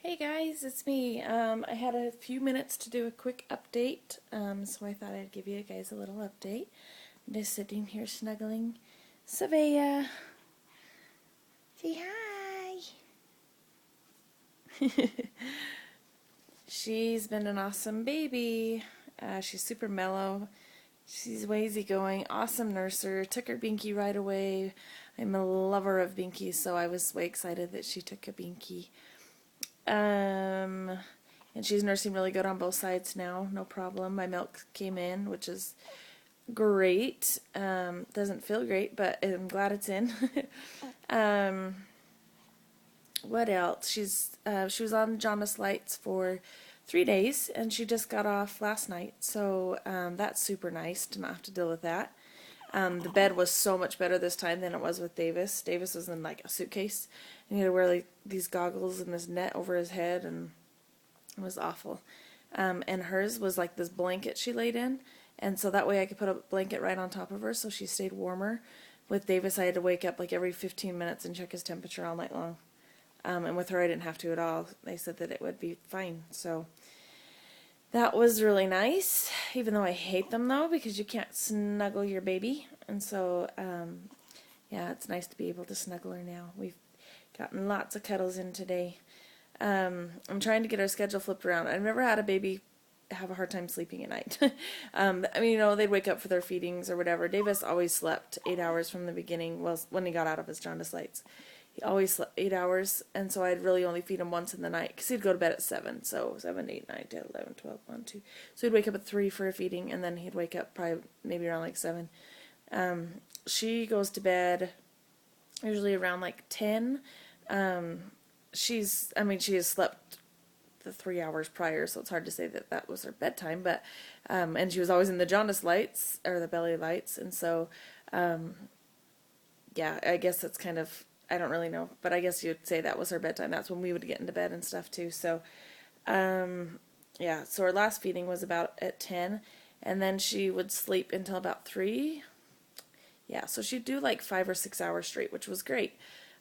Hey guys, it's me. I had a few minutes to do a quick update, so I thought I'd give you guys a little update. I'm just sitting here snuggling Savea. Say hi. She's been an awesome baby. She's super mellow. She's way easygoing. Awesome nurser. Took her Binky right away. I'm a lover of Binky, so I was way excited that she took a Binky. And she's nursing really good on both sides now, no problem. My milk came in, which is great. Doesn't feel great, but I'm glad it's in. um, what else? She was on jaundice lights for 3 days, and she just got off last night, so that's super nice to not have to deal with that. The bed was so much better this time than it was with Davis. Davis was in like a suitcase, and he had to wear like these goggles and this net over his head, and it was awful. And hers was like this blanket she laid in, and so that way I could put a blanket right on top of her so she stayed warmer. With Davis, I had to wake up like every 15 minutes and check his temperature all night long. And with her, I didn't have to at all. They said that it would be fine. So that was really nice, even though I hate them though, because you can't snuggle your baby. And so, yeah, it's nice to be able to snuggle her now. We've gotten lots of cuddles in today. I'm trying to get our schedule flipped around. I've never had a baby have a hard time sleeping at night. I mean, they'd wake up for their feedings or whatever. Davis always slept 8 hours from the beginning, well, when he got out of his jaundice lights. He always slept 8 hours, and so I'd really only feed him once in the night, because he'd go to bed at 7, so 7, 8, 9, 10, 11, 12, 1, 2. So he'd wake up at 3 for a feeding, and then he'd wake up probably maybe around like 7. She goes to bed usually around like 10. She has slept the 3 hours prior, so it's hard to say that that was her bedtime, but, and she was always in the jaundice lights, or the belly lights, and so, yeah, I guess that's kind of, I don't really know, but I guess you'd say that was her bedtime. That's when we would get into bed and stuff too, so, yeah, so her last feeding was about at 10, and then she would sleep until about 3. Yeah, so she'd do like 5 or 6 hours straight, which was great.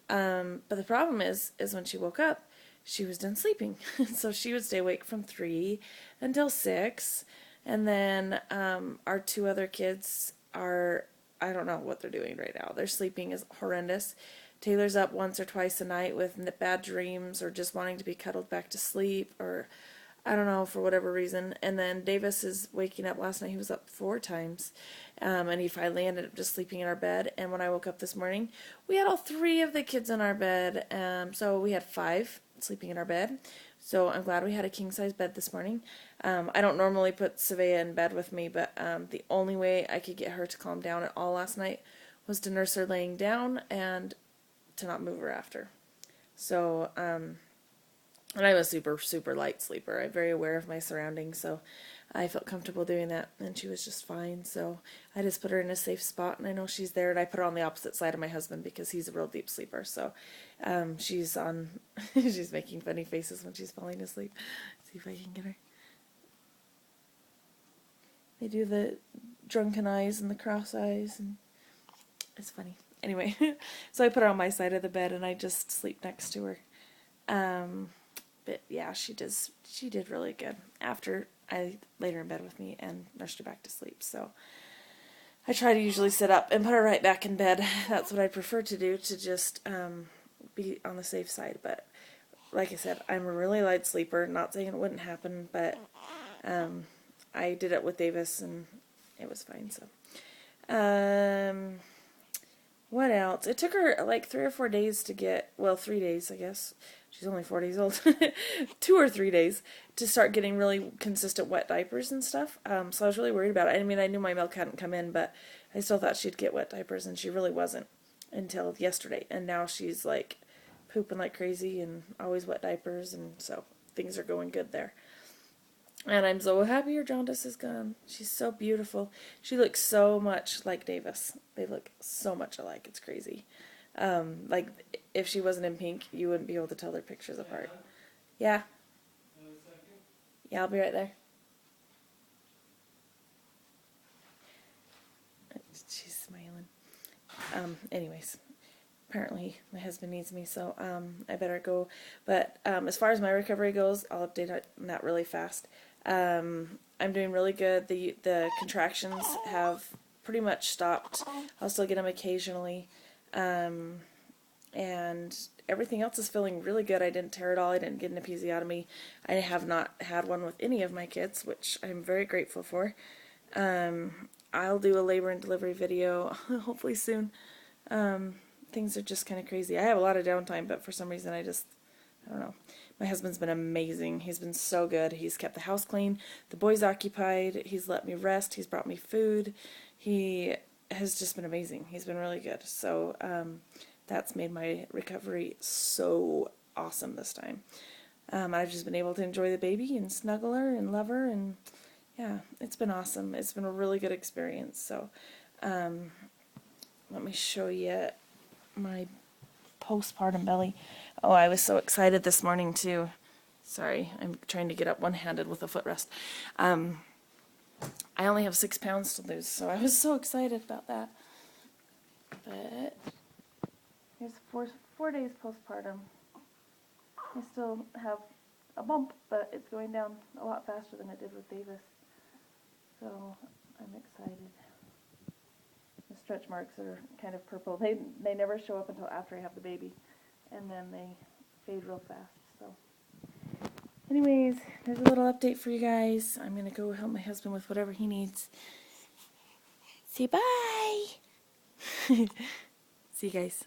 But the problem is when she woke up, she was done sleeping. So she would stay awake from 3 until 6. And then our two other kids are, I don't know what they're doing right now. Their sleeping is horrendous. Taylor's up once or twice a night with bad dreams or just wanting to be cuddled back to sleep, or I don't know, for whatever reason. And then Davis is waking up. Last night he was up 4 times. And he finally ended up just sleeping in our bed. And when I woke up this morning, we had all 3 of the kids in our bed. So we had 5 sleeping in our bed. So I'm glad we had a king-size bed this morning. I don't normally put Savea in bed with me, but the only way I could get her to calm down at all last night was to nurse her laying down and to not move her after. So, and I'm a super, super light sleeper. I'm very aware of my surroundings, so I felt comfortable doing that, and she was just fine. So I just put her in a safe spot, and I know she's there, and I put her on the opposite side of my husband because he's a real deep sleeper. So she's on, she's making funny faces when she's falling asleep. See if I can get her. They do the drunken eyes and the cross eyes, and it's funny. Anyway, so I put her on my side of the bed, and I just sleep next to her. But yeah, she did really good after I laid her in bed with me and nursed her back to sleep. So I try to usually sit up and put her right back in bed. That's what I prefer to do, to just be on the safe side. But like I said, I'm a really light sleeper. Not saying it wouldn't happen, but I did it with Davis and it was fine. So what else? It took her like 3 or 4 days to get, well, 3 days, I guess. She's only 4 days old. 2 or 3 days to start getting really consistent wet diapers and stuff. So I was really worried about it. I mean, I knew my milk hadn't come in, but I still thought she'd get wet diapers, and she really wasn't until yesterday. And now she's like pooping like crazy and always wet diapers, and so things are going good there. And I'm so happy her jaundice is gone. She's so beautiful. She looks so much like Davis. They look so much alike. It's crazy. Like, if she wasn't in pink, you wouldn't be able to tell their pictures apart. Yeah. Yeah, I'll be right there. She's smiling. Anyways. apparently my husband needs me, so I better go. But as far as my recovery goes, I'll update on that really fast. I'm doing really good. The contractions have pretty much stopped. I'll still get them occasionally. And everything else is feeling really good. I didn't tear it all. I didn't get an episiotomy. I have not had one with any of my kids, which I'm very grateful for. I'll do a labor and delivery video hopefully soon. Things are just kind of crazy. I have a lot of downtime, but for some reason I don't know. My husband's been amazing. He's been so good. He's kept the house clean, the boys occupied, he's let me rest, he's brought me food. He has just been amazing. He's been really good. So that's made my recovery so awesome this time. I've just been able to enjoy the baby and snuggle her and love her, and yeah, it's been awesome. It's been a really good experience. So let me show you my postpartum belly. Oh, I was so excited this morning too. Sorry, I'm trying to get up one-handed with a footrest. I only have 6 pounds to lose, so I was so excited about that. But here's four days postpartum. I still have a bump, but it's going down a lot faster than it did with Davis. So I'm excited. The stretch marks are kind of purple. They never show up until after I have the baby, and then they fade real fast. So anyways, there's a little update for you guys. I'm going to go help my husband with whatever he needs. Say bye! See you guys.